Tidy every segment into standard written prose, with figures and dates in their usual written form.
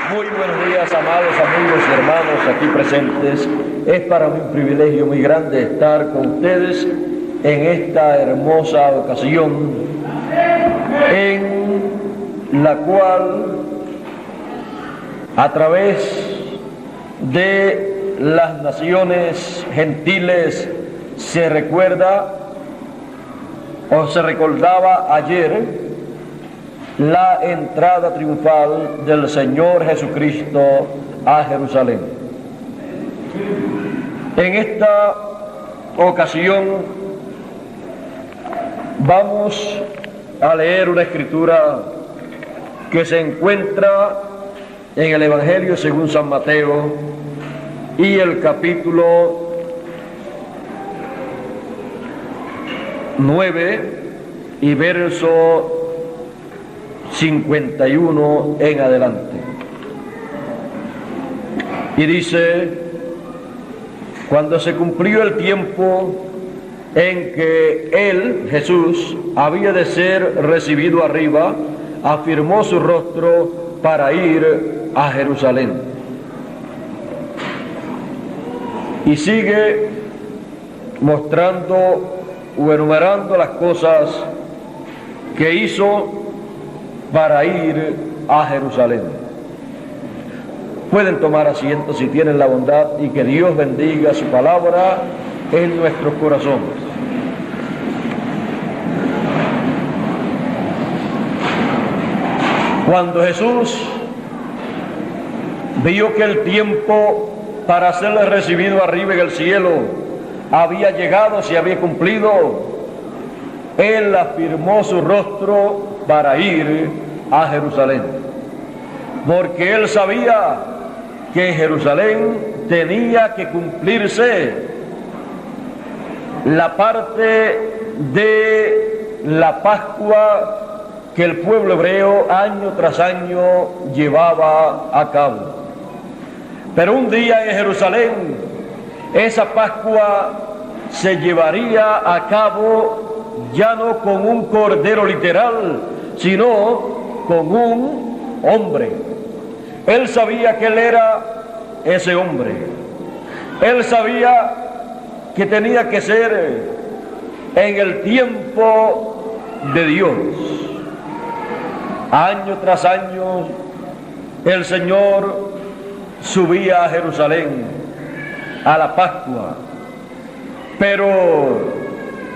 Muy buenos días, amados amigos y hermanos aquí presentes. Es para mí un privilegio muy grande estar con ustedes en esta hermosa ocasión en la cual, a través de las naciones gentiles, se recuerda o se recordaba ayer la entrada triunfal del Señor Jesucristo a Jerusalén. En esta ocasión vamos a leer una escritura que se encuentra en el Evangelio según San Mateo y el capítulo 9 y verso 51 en adelante. Y dice: cuando se cumplió el tiempo en que él, Jesús, había de ser recibido arriba, afirmó su rostro para ir a Jerusalén. Y sigue mostrando o enumerando las cosas que hizo para ir a Jerusalén. Pueden tomar asiento si tienen la bondad, y que Dios bendiga su palabra en nuestros corazones. Cuando Jesús vio que el tiempo para serle recibido arriba en el cielo había llegado, se había cumplido, él afirmó su rostro para ir a Jerusalén, porque él sabía que en Jerusalén tenía que cumplirse la parte de la Pascua que el pueblo hebreo año tras año llevaba a cabo. Pero un día en Jerusalén esa Pascua se llevaría a cabo ya no con un cordero literal, sino con un hombre. Él sabía que él era ese hombre. Él sabía que tenía que ser en el tiempo de Dios. Año tras año el Señor subía a Jerusalén a la Pascua, pero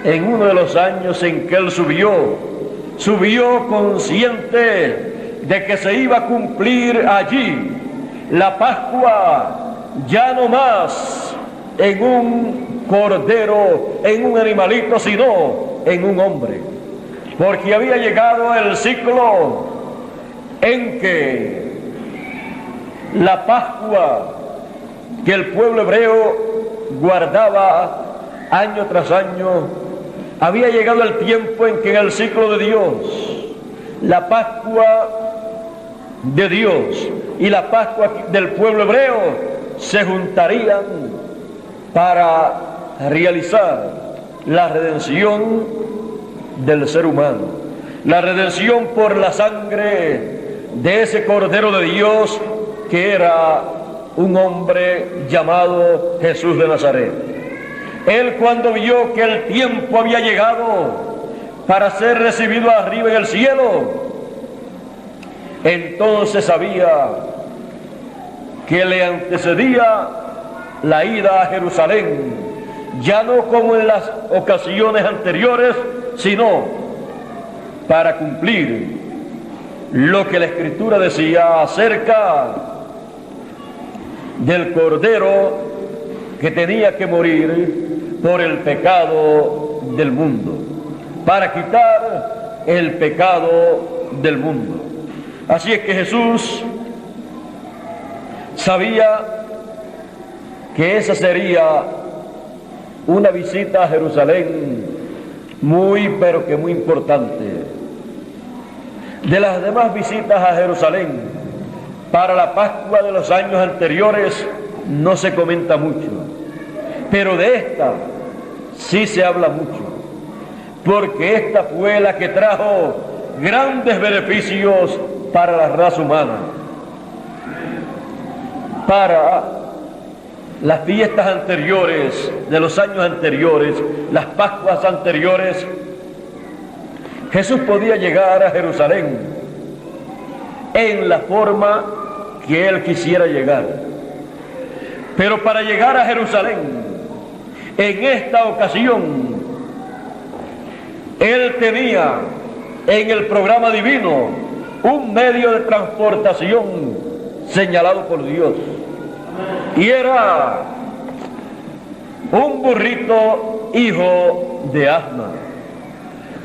en uno de los años en que él subió consciente de que se iba a cumplir allí la Pascua, ya no más en un cordero, en un animalito, sino en un hombre, porque había llegado el ciclo en que la Pascua que el pueblo hebreo guardaba año tras año, había llegado el tiempo en que en el ciclo de Dios, la Pascua de Dios y la Pascua del pueblo hebreo se juntarían para realizar la redención del ser humano, la redención por la sangre de ese Cordero de Dios que era un hombre llamado Jesús de Nazaret. Él, cuando vio que el tiempo había llegado para ser recibido arriba en el cielo, entonces sabía que le antecedía la ida a Jerusalén, ya no como en las ocasiones anteriores, sino para cumplir lo que la Escritura decía acerca del Cordero que tenía que morir por el pecado del mundo, para quitar el pecado del mundo. Así es que Jesús sabía que esa sería una visita a Jerusalén muy, pero que muy importante. De las demás visitas a Jerusalén para la Pascua de los años anteriores no se comenta mucho, pero de esta sí se habla mucho, porque esta fue la que trajo grandes beneficios para la raza humana. Para las fiestas anteriores, de los años anteriores, las Pascuas anteriores, Jesús podía llegar a Jerusalén en la forma que Él quisiera llegar. Pero para llegar a Jerusalén, en esta ocasión, Él tenía en el programa divino un medio de transportación señalado por Dios. Y era un burrito hijo de asna.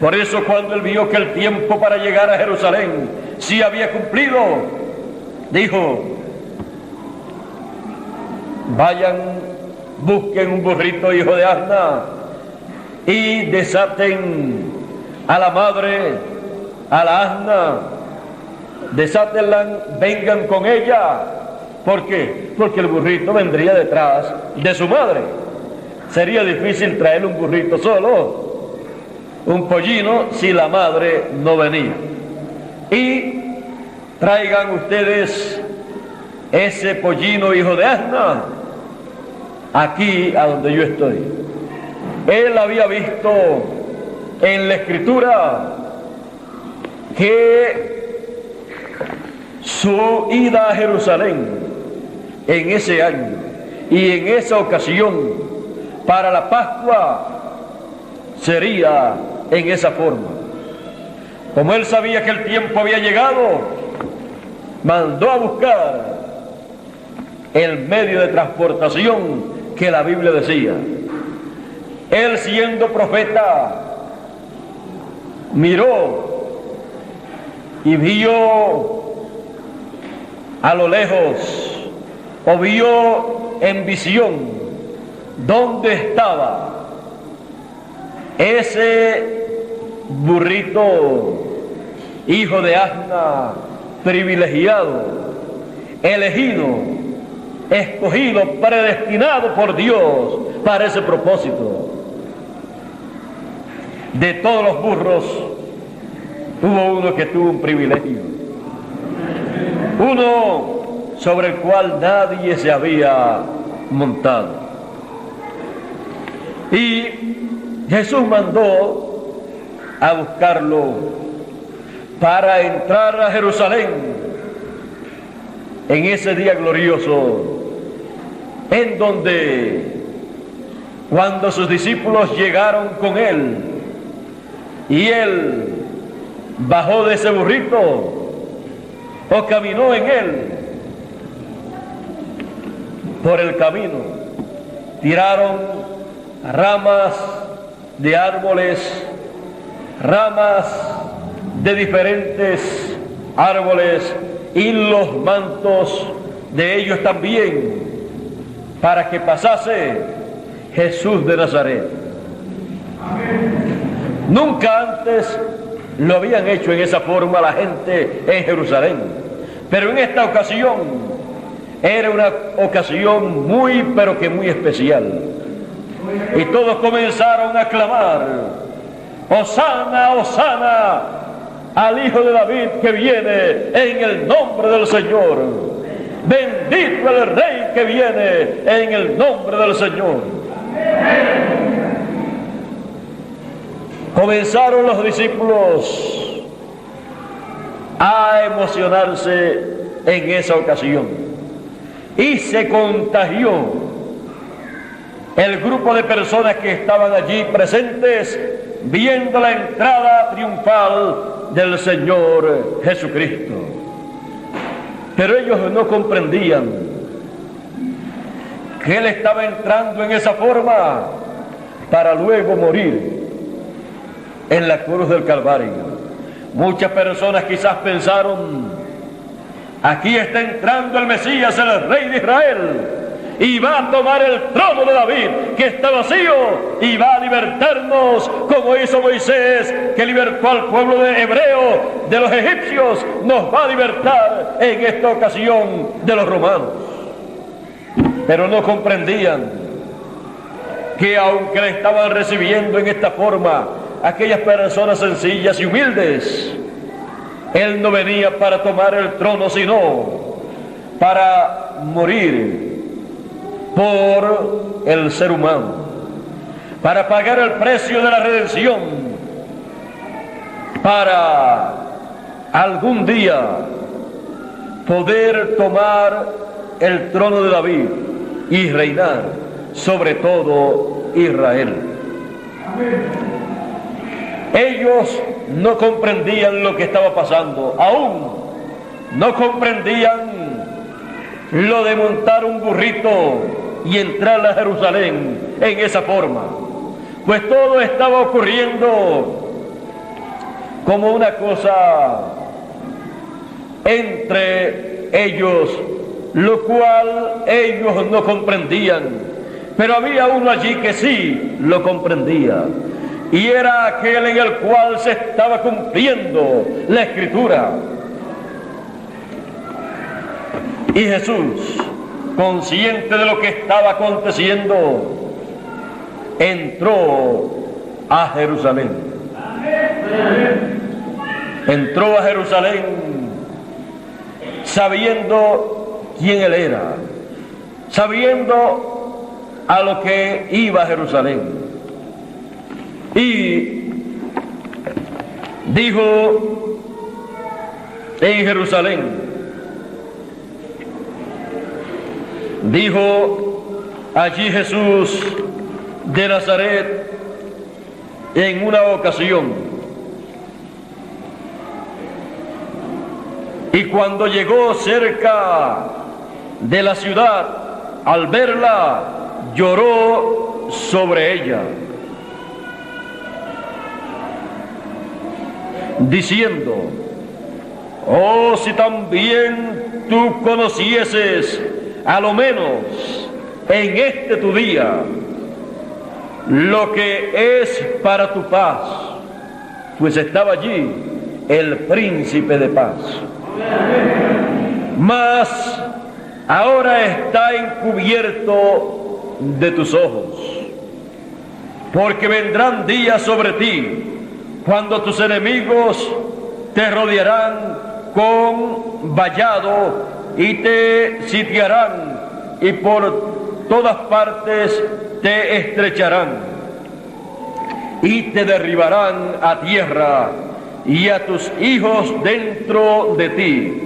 Por eso cuando Él vio que el tiempo para llegar a Jerusalén sí había cumplido, dijo: vayan, busquen un burrito hijo de asna y desaten a la madre, a la asna, desátenla, vengan con ella. ¿Por qué? Porque el burrito vendría detrás de su madre. Sería difícil traer un burrito solo, un pollino, si la madre no venía. Y traigan ustedes ese pollino hijo de asna aquí a donde yo estoy. Él había visto en la Escritura que su ida a Jerusalén en ese año y en esa ocasión para la Pascua sería en esa forma. Como Él sabía que el tiempo había llegado, mandó a buscar el medio de transportación que la Biblia decía. Él, siendo profeta, miró y vio a lo lejos, o vio en visión dónde estaba ese burrito hijo de asna, privilegiado, elegido, escogido, predestinado por Dios para ese propósito. De todos los burros hubo uno que tuvo un privilegio, uno sobre el cual nadie se había montado. Y Jesús mandó a buscarlo para entrar a Jerusalén en ese día glorioso, en donde cuando sus discípulos llegaron con Él y Él bajó de ese burrito o caminó en Él, por el camino tiraron ramas de árboles, ramas de diferentes árboles y los mantos de ellos también, para que pasase Jesús de Nazaret. Nunca antes lo habían hecho en esa forma la gente en Jerusalén, pero en esta ocasión era una ocasión muy, pero que muy especial. Y todos comenzaron a clamar: Hosana, Hosana al Hijo de David que viene en el nombre del Señor. Bendito el Rey que viene en el nombre del Señor. Comenzaron los discípulos a emocionarse en esa ocasión. Y se contagió el grupo de personas que estaban allí presentes viendo la entrada triunfal del Señor Jesucristo. Pero ellos no comprendían que Él estaba entrando en esa forma para luego morir en la cruz del Calvario. Muchas personas quizás pensaron: aquí está entrando el Mesías, el Rey de Israel, y va a tomar el trono de David, que está vacío, y va a libertarnos, como hizo Moisés, que libertó al pueblo de hebreo de los egipcios. Nos va a libertar en esta ocasión de los romanos. Pero no comprendían que aunque le estaban recibiendo en esta forma aquellas personas sencillas y humildes, Él no venía para tomar el trono, sino para morir por el ser humano, para pagar el precio de la redención, para algún día poder tomar el trono de David y reinar sobre todo Israel. Ellos no comprendían lo que estaba pasando, aún no comprendían lo de montar un burrito y entrar a Jerusalén en esa forma, pues todo estaba ocurriendo como una cosa entre ellos, lo cual ellos no comprendían, pero había uno allí que sí lo comprendía, y era aquel en el cual se estaba cumpliendo la Escritura. Y Jesús, consciente de lo que estaba aconteciendo, entró a Jerusalén. Entró a Jerusalén sabiendo quién él era, sabiendo a lo que iba a Jerusalén. Y dijo en Jerusalén, dijo allí Jesús de Nazaret en una ocasión, y cuando llegó cerca de la ciudad, al verla, lloró sobre ella, diciendo: oh, si también tú conocieses, a lo menos en este tu día, lo que es para tu paz, pues estaba allí el príncipe de paz. Mas ahora está encubierto de tus ojos, porque vendrán días sobre ti cuando tus enemigos te rodearán con vallado y te sitiarán, y por todas partes te estrecharán y te derribarán a tierra y a tus hijos dentro de ti,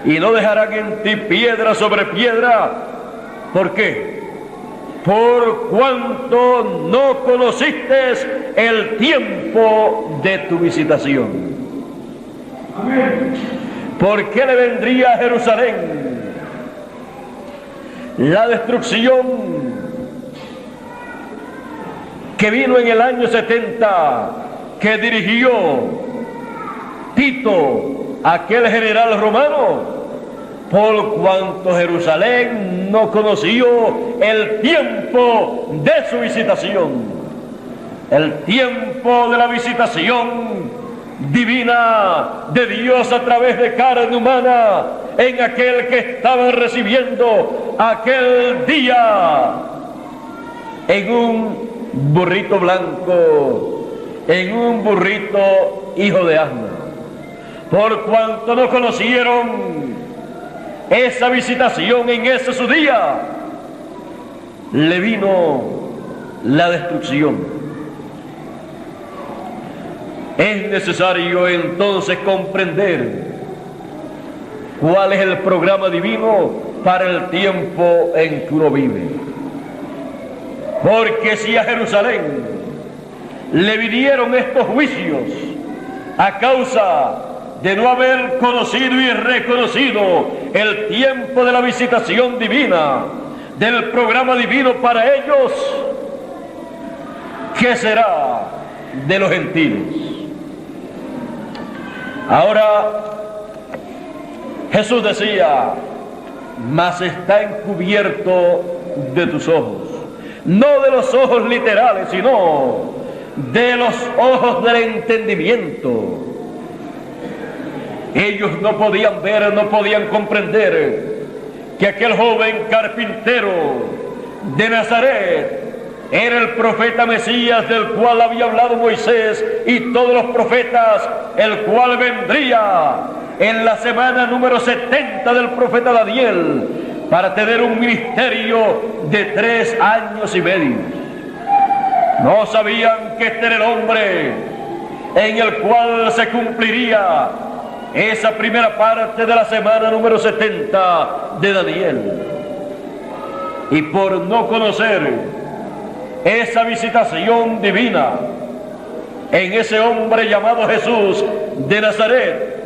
y no dejarán en ti piedra sobre piedra. ¿Por qué? Por cuanto no conociste el tiempo de tu visitación. Amén. ¿Por qué le vendría a Jerusalén la destrucción que vino en el año 70, que dirigió Tito, aquel general romano? Por cuanto Jerusalén no conoció el tiempo de su visitación, el tiempo de la visitación divina de Dios a través de carne humana, en aquel que estaban recibiendo aquel día en un burrito blanco, en un burrito hijo de asna. Por cuanto no conocieron esa visitación en ese su día, le vino la destrucción. Es necesario entonces comprender cuál es el programa divino para el tiempo en que uno vive. Porque si a Jerusalén le vinieron estos juicios a causa de no haber conocido y reconocido el tiempo de la visitación divina, del programa divino para ellos, ¿qué será de los gentiles? Ahora Jesús decía: mas está encubierto de tus ojos, no de los ojos literales, sino de los ojos del entendimiento. Ellos no podían ver, no podían comprender que aquel joven carpintero de Nazaret era el profeta Mesías, del cual había hablado Moisés y todos los profetas, el cual vendría en la semana número 70 del profeta Daniel, para tener un ministerio de 3 años y medio. No sabían que este era el hombre en el cual se cumpliría esa primera parte de la semana número 70 de Daniel. Y por no conocer esa visitación divina en ese hombre llamado Jesús de Nazaret,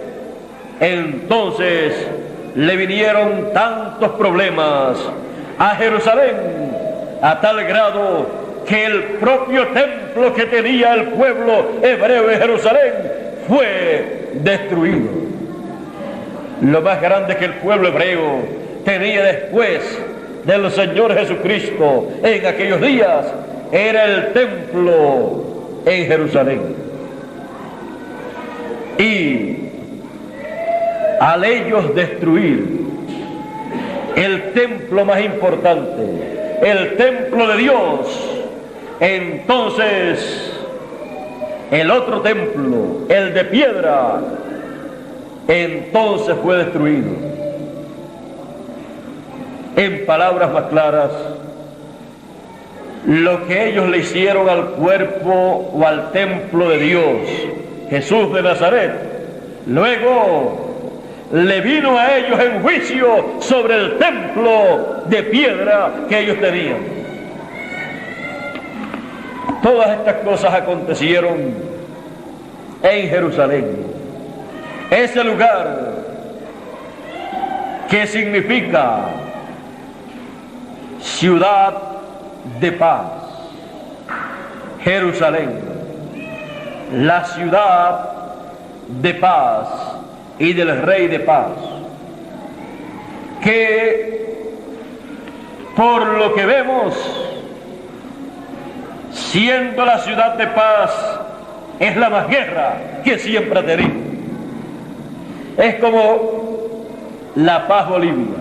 entonces le vinieron tantos problemas a Jerusalén, a tal grado que el propio templo que tenía el pueblo hebreo en Jerusalén fue destruido. Lo más grande que el pueblo hebreo tenía después del Señor Jesucristo en aquellos días era el templo en Jerusalén. Y al ellos destruir el templo más importante, el templo de Dios, entonces el otro templo, el de piedra, entonces fue destruido. En palabras más claras, lo que ellos le hicieron al cuerpo o al templo de Dios, Jesús de Nazaret, luego le vino a ellos en juicio sobre el templo de piedra que ellos tenían. Todas estas cosas acontecieron en Jerusalén, ese lugar que significa ciudad de paz. Jerusalén, la ciudad de paz y del Rey de paz, que por lo que vemos, siendo la ciudad de paz, es la más guerra que siempre ha tenido. Es como La Paz Bolivia.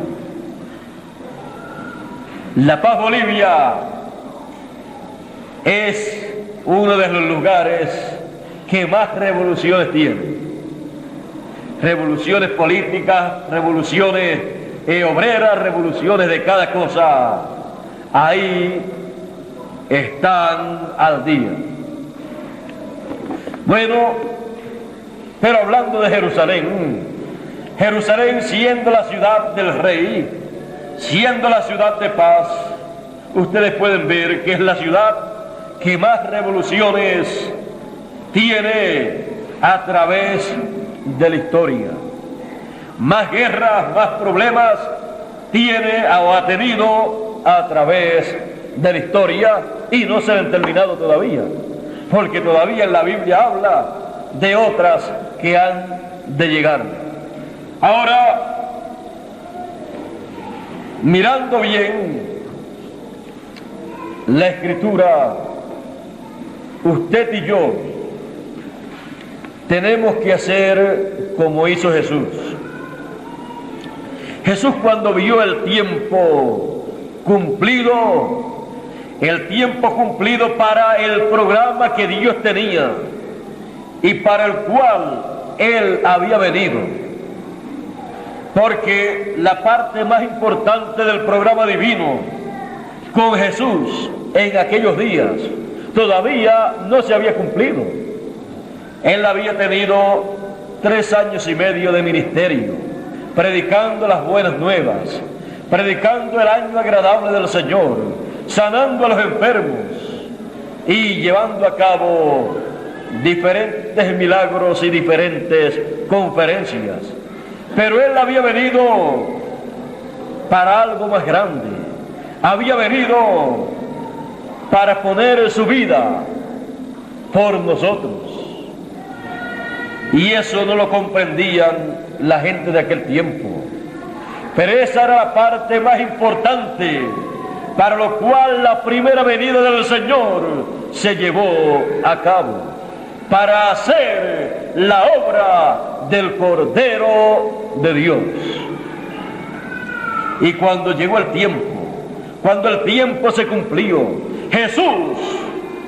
La Paz Bolivia es uno de los lugares que más revoluciones tiene. Revoluciones políticas, revoluciones obreras, revoluciones de cada cosa. Ahí están al día. Bueno, pero hablando de Jerusalén, Jerusalén siendo la ciudad del rey, siendo la ciudad de paz, ustedes pueden ver que es la ciudad que más revoluciones tiene a través de la historia. Más guerras, más problemas tiene o ha tenido a través de la historia, y no se han terminado todavía, porque todavía en la Biblia habla de otras que han de llegar. Ahora, mirando bien la Escritura, usted y yo tenemos que hacer como hizo Jesús. Jesús, cuando vio el tiempo cumplido para el programa que Dios tenía y para el cual Él había venido, porque la parte más importante del programa divino con Jesús en aquellos días todavía no se había cumplido. Él había tenido 3 años y medio de ministerio, predicando las buenas nuevas, predicando el año agradable del Señor, sanando a los enfermos y llevando a cabo diferentes milagros y diferentes conferencias. Pero Él había venido para algo más grande. Había venido para poner su vida por nosotros. Y eso no lo comprendían la gente de aquel tiempo. Pero esa era la parte más importante, para lo cual la primera venida del Señor se llevó a cabo, para hacer la obra del Cordero de Dios. Y cuando llegó el tiempo, cuando el tiempo se cumplió, Jesús,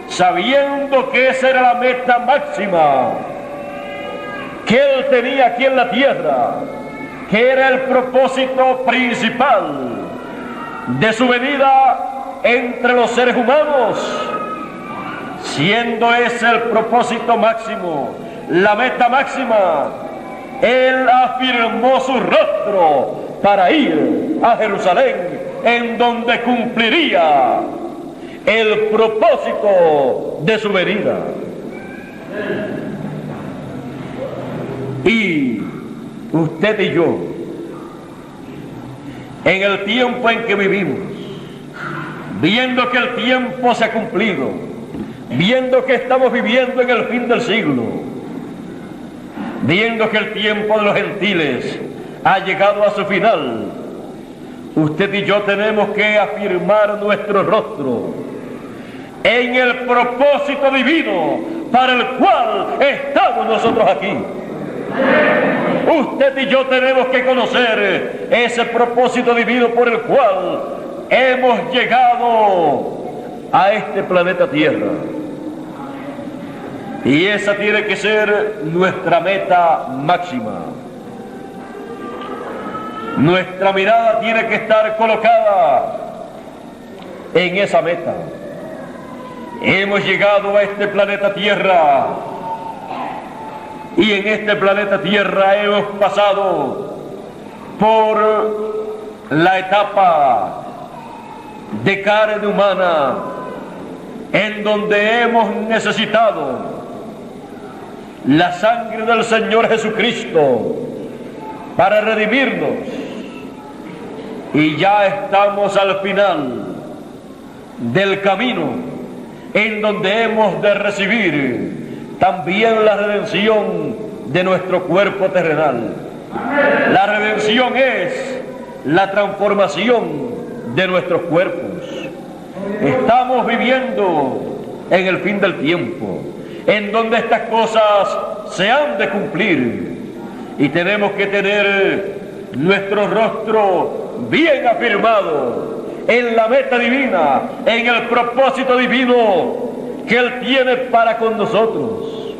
sabiendo que esa era la meta máxima, que Él tenía aquí en la tierra, que era el propósito principal de su venida entre los seres humanos, siendo ese el propósito máximo, la meta máxima, Él afirmó su rostro para ir a Jerusalén, en donde cumpliría el propósito de su venida. Y usted y yo, en el tiempo en que vivimos, viendo que el tiempo se ha cumplido, viendo que estamos viviendo en el fin del siglo, viendo que el tiempo de los gentiles ha llegado a su final, usted y yo tenemos que afirmar nuestro rostro en el propósito divino para el cual estamos nosotros aquí. Usted y yo tenemos que conocer ese propósito divino por el cual hemos llegado a este planeta Tierra. Y esa tiene que ser nuestra meta máxima. Nuestra mirada tiene que estar colocada en esa meta. Hemos llegado a este planeta Tierra y en este planeta Tierra hemos pasado por la etapa de carne humana en donde hemos necesitado la sangre del Señor Jesucristo para redimirnos, y ya estamos al final del camino en donde hemos de recibir también la redención de nuestro cuerpo terrenal. La redención es la transformación de nuestros cuerpos. Estamos viviendo en el fin del tiempo, en donde estas cosas se han de cumplir, y tenemos que tener nuestro rostro bien afirmado en la meta divina, en el propósito divino que Él tiene para con nosotros,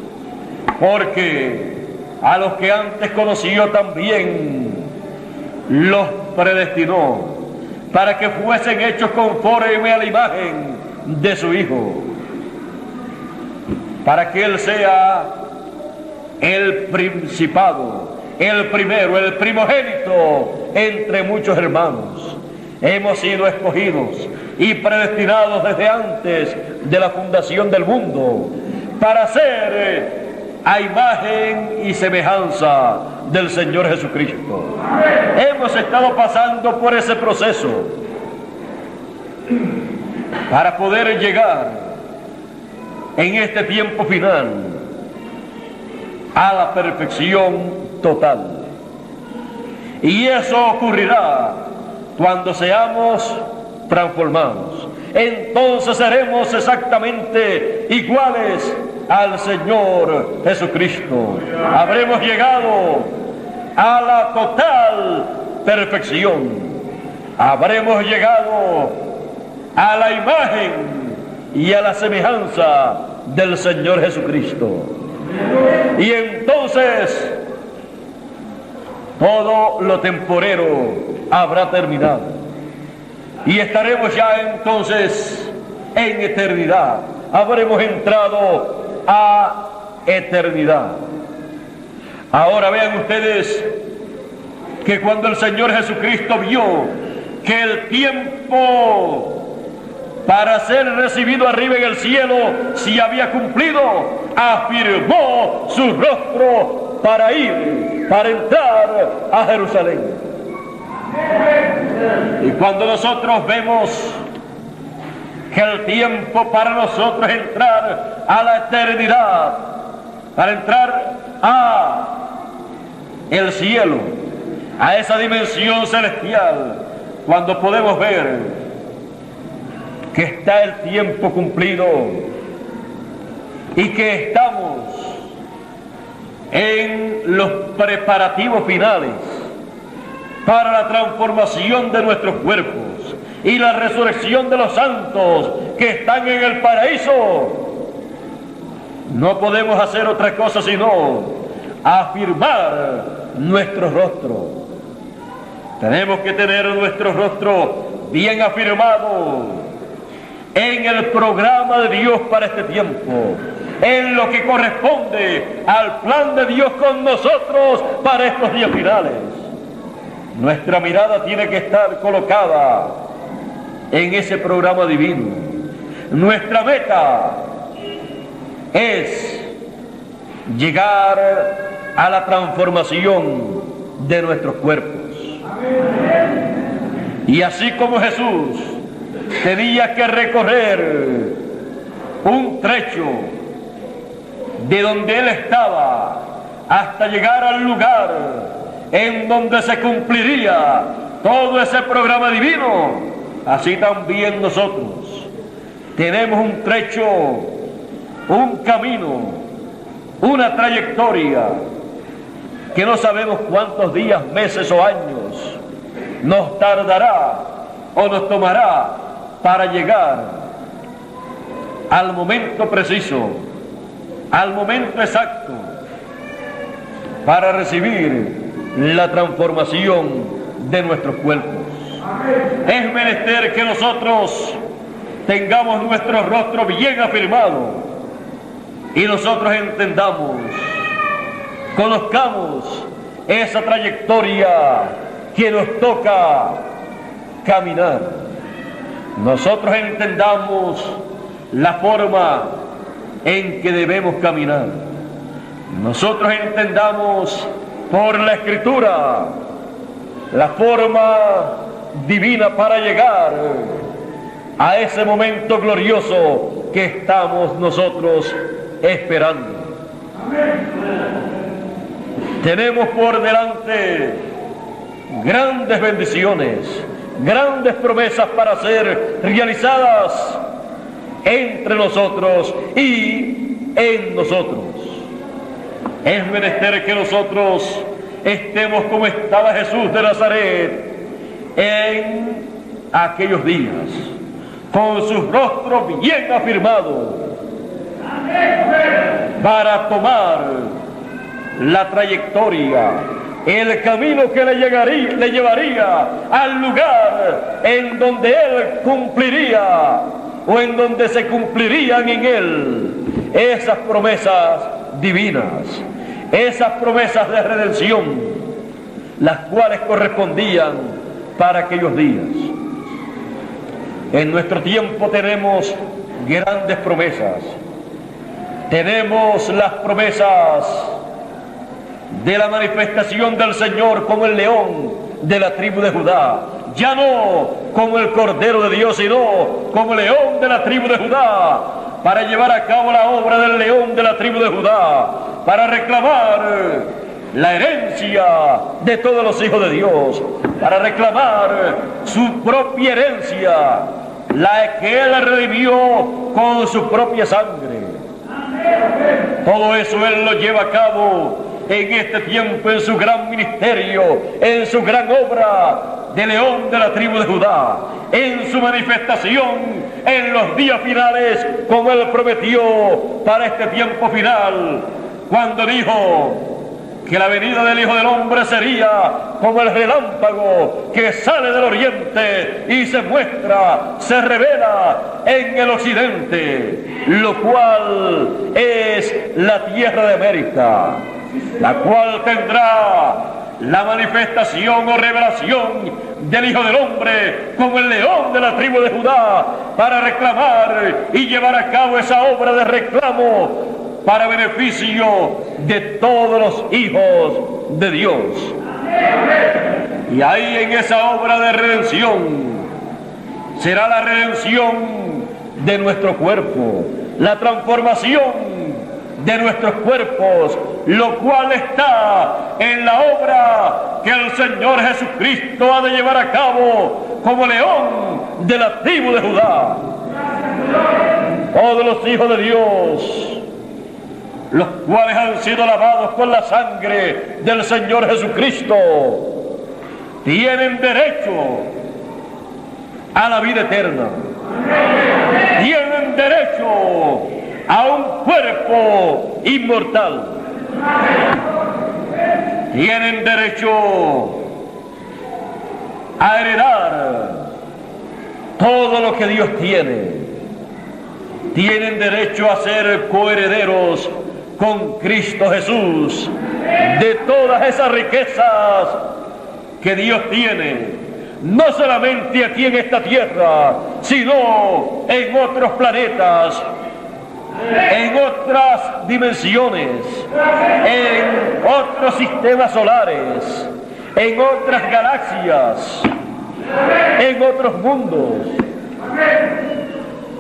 porque a los que antes conoció también los predestinó para que fuesen hechos conforme a la imagen de su Hijo, para que Él sea el principado, el primero, el primogénito entre muchos hermanos. Hemos sido escogidos y predestinados desde antes de la fundación del mundo para ser a imagen y semejanza del Señor Jesucristo. Hemos estado pasando por ese proceso para poder llegar en este tiempo final a la perfección total. Y eso ocurrirá cuando seamos transformados. Entonces seremos exactamente iguales al Señor Jesucristo. Habremos llegado a la total perfección. Habremos llegado a la imagen y a la semejanza del Señor Jesucristo. Y entonces todo lo temporero habrá terminado y estaremos ya entonces en eternidad. Habremos entrado a eternidad. Ahora vean ustedes que cuando el Señor Jesucristo vio que el tiempo para ser recibido arriba en el cielo se había cumplido, afirmó su rostro para ir, para entrar a Jerusalén. Y cuando nosotros vemos que el tiempo para nosotros entrar a la eternidad, para entrar a el cielo, a esa dimensión celestial, cuando podemos ver que está el tiempo cumplido y que estamos en los preparativos finales para la transformación de nuestros cuerpos y la resurrección de los santos que están en el paraíso, no podemos hacer otra cosa sino afirmar nuestro rostro. Tenemos que tener nuestro rostro bien afirmado en el programa de Dios para este tiempo, en lo que corresponde al plan de Dios con nosotros para estos días finales. Nuestra mirada tiene que estar colocada en ese programa divino. Nuestra meta es llegar a la transformación de nuestros cuerpos. Y así como Jesús tenía que recorrer un trecho de donde Él estaba hasta llegar al lugar en donde se cumpliría todo ese programa divino, así también nosotros tenemos un trecho, un camino, una trayectoria que no sabemos cuántos días, meses o años nos tardará o nos tomará para llegar al momento preciso, al momento exacto, para recibir la transformación de nuestros cuerpos. Es menester que nosotros tengamos nuestro rostro bien afirmado y nosotros entendamos, conozcamos esa trayectoria que nos toca caminar. Nosotros entendamos la forma en que debemos caminar. Nosotros entendamos por la Escritura la forma divina para llegar a ese momento glorioso que estamos nosotros esperando. Tenemos por delante grandes bendiciones, grandes promesas para ser realizadas entre nosotros y en nosotros. Es menester que nosotros estemos como estaba Jesús de Nazaret en aquellos días, con sus rostros bien afirmados, para tomar la trayectoria, el camino que le llevaría al lugar en donde Él cumpliría, o en donde se cumplirían en Él esas promesas divinas, esas promesas de redención, las cuales correspondían para aquellos días. En nuestro tiempo tenemos grandes promesas. Tenemos las promesas de la manifestación del Señor como el león de la tribu de Judá, ya no como el Cordero de Dios, sino como el león de la tribu de Judá, para llevar a cabo la obra del león de la tribu de Judá, para reclamar la herencia de todos los hijos de Dios, para reclamar su propia herencia, la que Él redimió con su propia sangre. Todo eso Él lo lleva a cabo en este tiempo, en su gran ministerio, en su gran obra de león de la tribu de Judá, en su manifestación en los días finales, como Él prometió para este tiempo final, cuando dijo que la venida del Hijo del Hombre sería como el relámpago que sale del oriente y se muestra, se revela en el occidente, lo cual es la tierra de América, la cual tendrá la manifestación o revelación del Hijo del Hombre como el león de la tribu de Judá, para reclamar y llevar a cabo esa obra de reclamo para beneficio de todos los hijos de Dios. Y ahí en esa obra de redención será la redención de nuestro cuerpo, la transformación de nuestros cuerpos, lo cual está en la obra que el Señor Jesucristo ha de llevar a cabo como león de la tribu de Judá. Todos los hijos de Dios, los cuales han sido lavados con la sangre del Señor Jesucristo, tienen derecho a la vida eterna, tienen derecho a un cuerpo inmortal, tienen derecho a heredar todo lo que Dios tiene. Tienen derecho a ser coherederos con Cristo Jesús de todas esas riquezas que Dios tiene, no solamente aquí en esta tierra, sino en otros planetas, en otras dimensiones, en otros sistemas solares, en otras galaxias, en otros mundos.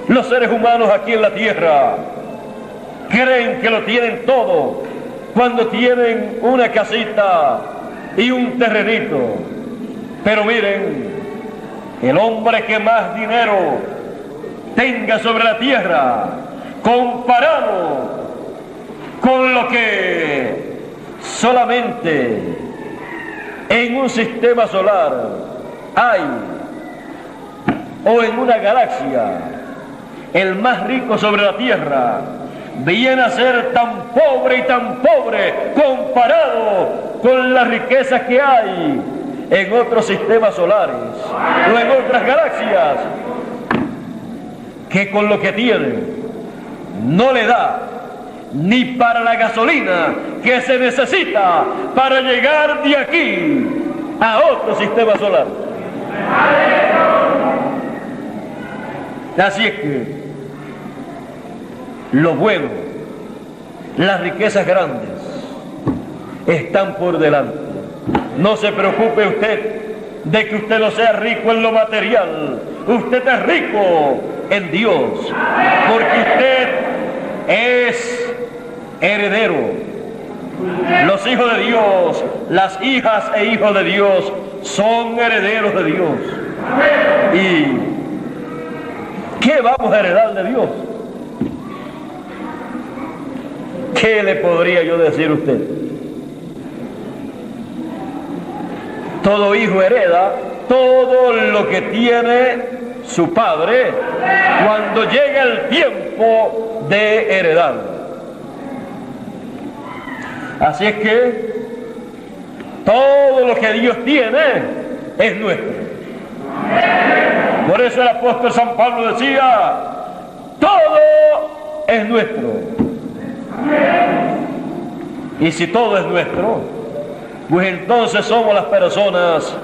Los seres humanos aquí en la tierra creen que lo tienen todo cuando tienen una casita y un terrenito. Pero miren, el hombre que más dinero tenga sobre la tierra, comparado con lo que solamente en un sistema solar hay, o en una galaxia, el más rico sobre la tierra, viene a ser tan pobre y tan pobre comparado con las riquezas que hay en otros sistemas solares o en otras galaxias, que con lo que tiene no le da ni para la gasolina que se necesita para llegar de aquí a otro sistema solar. Así es que lo bueno, las riquezas grandes están por delante. No se preocupe usted de que usted no sea rico en lo material. Usted es rico en Dios, porque usted es heredero. Los hijos de Dios, las hijas e hijos de Dios son herederos de Dios. ¿Y qué vamos a heredar de Dios? ¿Qué le podría yo decir a usted? Todo hijo hereda todo lo que tiene su padre cuando llega el tiempo de heredar. Así es que todo lo que Dios tiene es nuestro. Por eso el apóstol San Pablo decía, todo es nuestro. Y si todo es nuestro, pues entonces somos las personas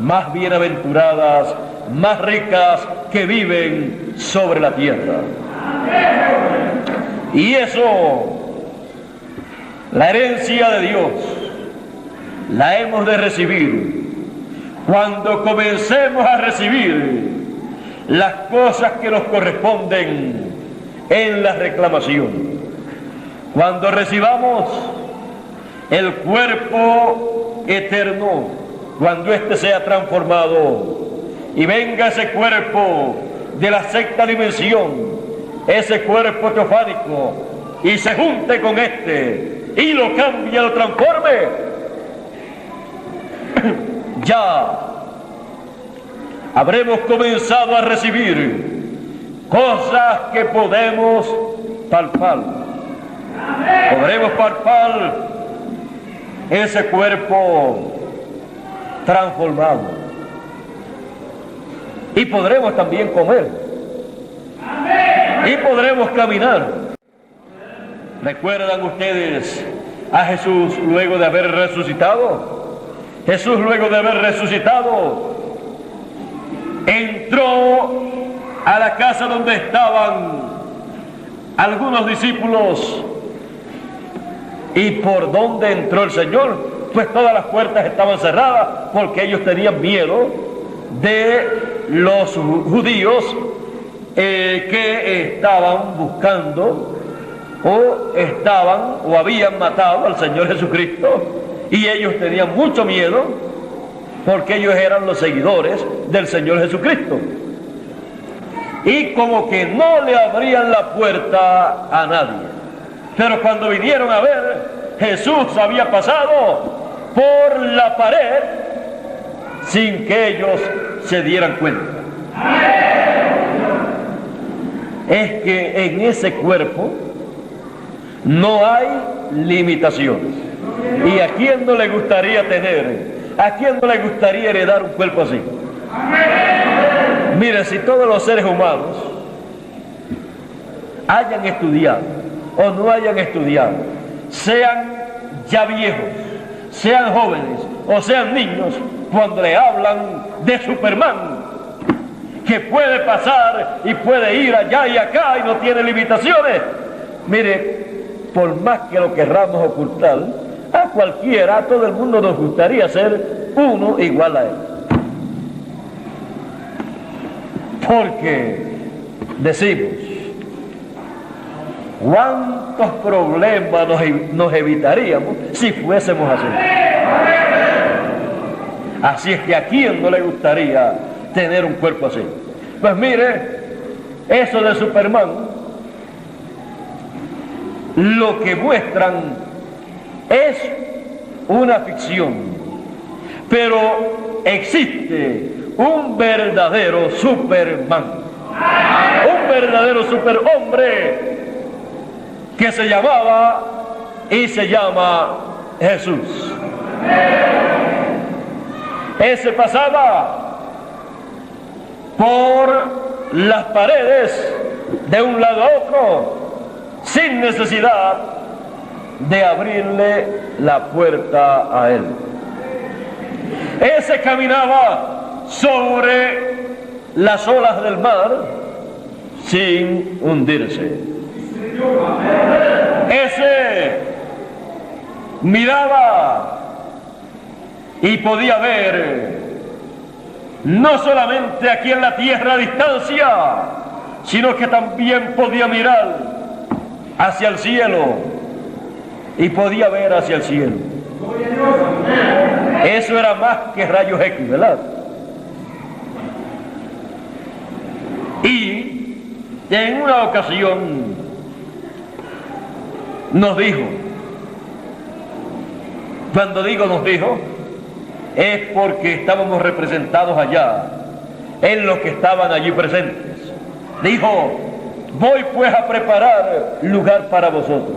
más bienaventuradas, más ricas que viven sobre la tierra. Y eso, la herencia de Dios, la hemos de recibir cuando comencemos a recibir las cosas que nos corresponden en la reclamación. Cuando recibamos el cuerpo eterno, cuando éste sea transformado y venga ese cuerpo de la sexta dimensión, ese cuerpo teofánico, y se junte con este y lo cambie, lo transforme, ya habremos comenzado a recibir cosas que podemos palpar. Podremos palpar ese cuerpo transformado y podremos también comer y podremos caminar. ¿Recuerdan ustedes a Jesús luego de haber resucitado? Jesús luego de haber resucitado entró a la casa donde estaban algunos discípulos. ¿Y por dónde entró el Señor? Pues todas las puertas estaban cerradas porque ellos tenían miedo de los judíos que estaban buscando o habían matado al Señor Jesucristo, y ellos tenían mucho miedo porque ellos eran los seguidores del Señor Jesucristo. Y como que no le abrían la puerta a nadie. Pero cuando vinieron a ver, Jesús había pasado por la pared sin que ellos se dieran cuenta. Es que en ese cuerpo no hay limitaciones. ¿Y a quién no le gustaría a quién no le gustaría heredar un cuerpo así? Mire, si todos los seres humanos hayan estudiado o no hayan estudiado, sean ya viejos, sean jóvenes o sean niños, cuando le hablan de Superman, que puede pasar y puede ir allá y acá y no tiene limitaciones, mire, por más que lo querramos ocultar, a cualquiera, a todo el mundo nos gustaría ser uno igual a él. Porque decimos, ¿cuántos problemas nos evitaríamos si fuésemos así? Así es que a quién no le gustaría tener un cuerpo así. Pues mire, eso de Superman, lo que muestran es una ficción, pero existe un verdadero Superman, un verdadero superhombre que se llamaba y se llama Jesús. Ese pasaba por las paredes de un lado a otro sin necesidad de abrirle la puerta a él. Ese caminaba sobre las olas del mar sin hundirse. Ese miraba y podía ver no solamente aquí en la tierra a distancia, sino que también podía mirar hacia el cielo y podía ver hacia el cielo. Eso era más que rayos X, ¿verdad? Y en una ocasión nos dijo, cuando digo nos dijo, es porque estábamos representados allá, en los que estaban allí presentes. Dijo, voy pues a preparar lugar para vosotros.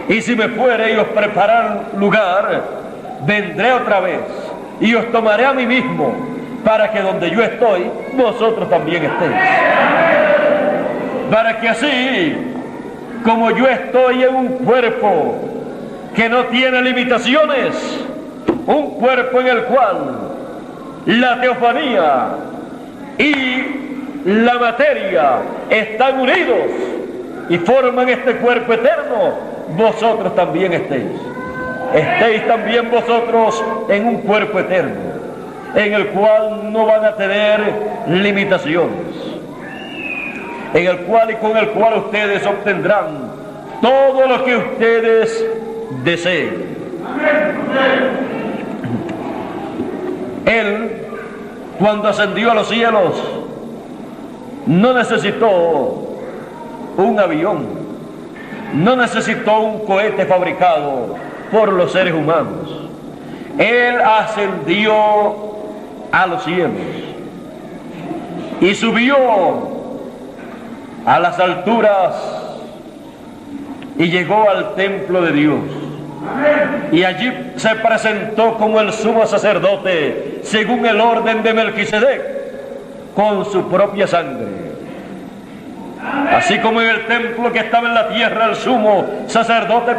Y si me fuere y os preparar lugar, vendré otra vez y os tomaré a mí mismo, para que donde yo estoy, vosotros también estéis. Para que así, como yo estoy en un cuerpo que no tiene limitaciones, un cuerpo en el cual la teofanía y la materia están unidos y forman este cuerpo eterno, vosotros también estéis también vosotros en un cuerpo eterno, en el cual no van a tener limitaciones, en el cual y con el cual ustedes obtendrán todo lo que ustedes deseen. Él, cuando ascendió a los cielos, no necesitó un avión, no necesitó un cohete fabricado por los seres humanos. Él ascendió a los cielos y subió a las alturas y llegó al templo de Dios. Y allí se presentó como el sumo sacerdote según el orden de Melquisedec, con su propia sangre. Así como en el templo que estaba en la tierra, el sumo sacerdote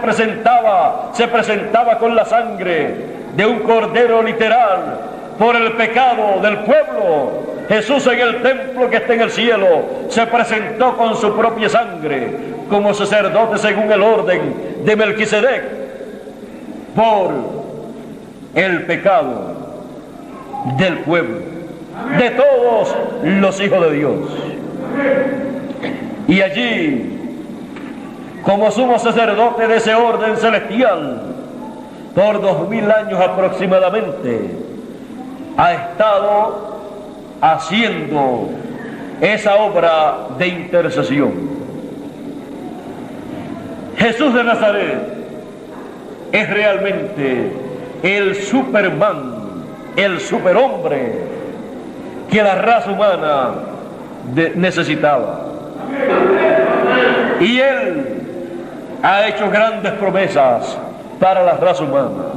se presentaba con la sangre de un cordero literal por el pecado del pueblo. Jesús en el templo que está en el cielo se presentó con su propia sangre como sacerdote según el orden de Melquisedec por el pecado del pueblo, de todos los hijos de Dios. Y allí, como sumo sacerdote de ese orden celestial, por 2000 años aproximadamente, ha estado haciendo esa obra de intercesión. Jesús de Nazaret es realmente el Superman, el superhombre que la raza humana necesitaba. Y Él ha hecho grandes promesas para la raza humana.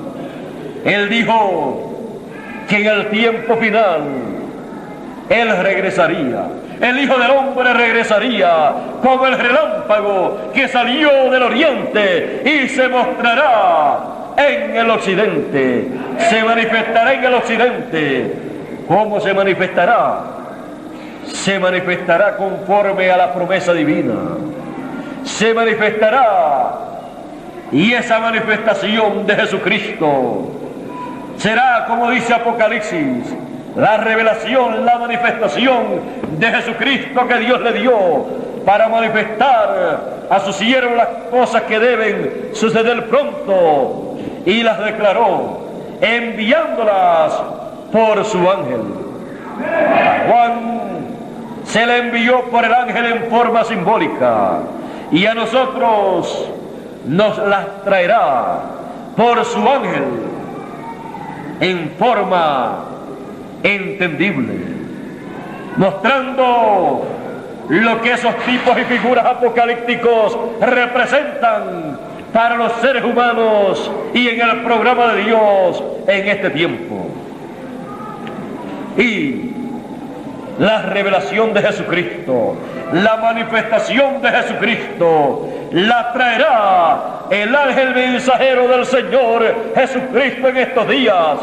Él dijo que en el tiempo final Él regresaría. El Hijo del Hombre regresaría como el relámpago que salió del oriente y se mostrará en el occidente. Se manifestará en el occidente. ¿Cómo se manifestará? Se manifestará conforme a la promesa divina. Se manifestará, y esa manifestación de Jesucristo será, como dice Apocalipsis, la revelación, la manifestación de Jesucristo que Dios le dio para manifestar a sus siervos las cosas que deben suceder pronto, y las declaró enviándolas por su ángel. A Juan se le envió por el ángel en forma simbólica, y a nosotros nos las traerá por su ángel en forma entendible, mostrando lo que esos tipos y figuras apocalípticos representan para los seres humanos y en el programa de Dios en este tiempo. Y la revelación de Jesucristo, la manifestación de Jesucristo, la traerá el ángel mensajero del Señor Jesucristo en estos días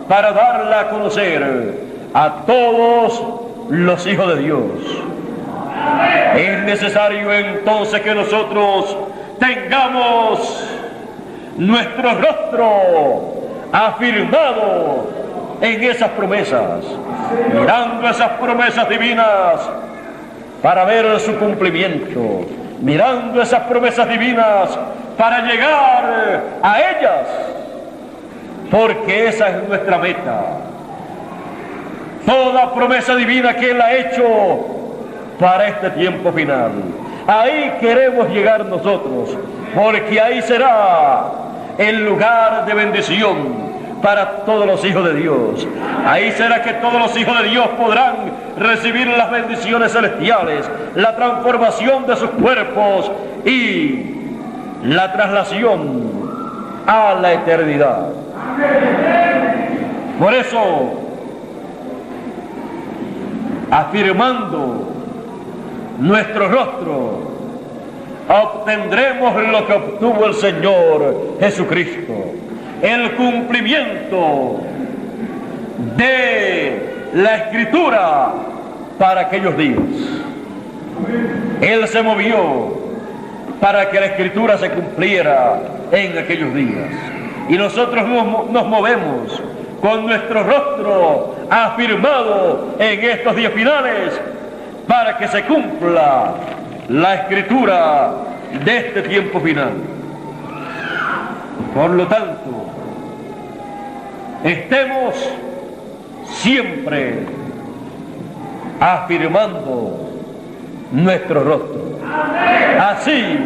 para darla a conocer a todos los hijos de Dios. Es necesario entonces que nosotros tengamos nuestro rostro afirmado en esas promesas, mirando esas promesas divinas para ver su cumplimiento, mirando esas promesas divinas para llegar a ellas, porque esa es nuestra meta. Toda promesa divina que Él ha hecho para este tiempo final, ahí queremos llegar nosotros, porque ahí será el lugar de bendición para todos los hijos de Dios. Ahí será que todos los hijos de Dios podrán recibir las bendiciones celestiales, la transformación de sus cuerpos y la traslación a la eternidad. Por eso, afirmando nuestro rostro, obtendremos lo que obtuvo el Señor Jesucristo: el cumplimiento de la Escritura para aquellos días. Él se movió para que la Escritura se cumpliera en aquellos días. Y nosotros nos movemos con nuestro rostro afirmado en estos días finales para que se cumpla la Escritura de este tiempo final. Por lo tanto, estemos siempre afirmando nuestro rostro, así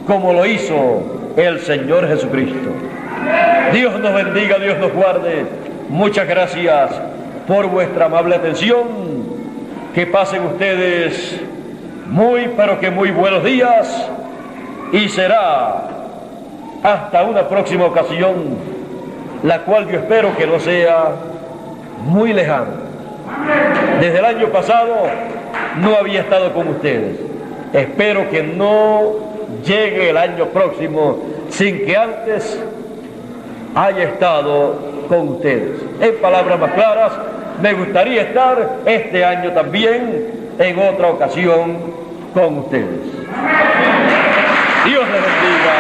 como lo hizo el Señor Jesucristo. Dios nos bendiga, Dios nos guarde. Muchas gracias por vuestra amable atención. Que pasen ustedes pero que muy buenos días, y será hasta una próxima ocasión, la cual yo espero que no sea muy lejana. Desde el año pasado no había estado con ustedes. Espero que no llegue el año próximo sin que antes haya estado con ustedes. En palabras más claras, me gustaría estar este año también en otra ocasión con ustedes. Dios les bendiga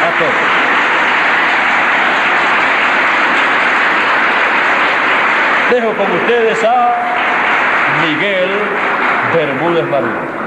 a todos. Dejo con ustedes a Miguel Bermúdez Marín.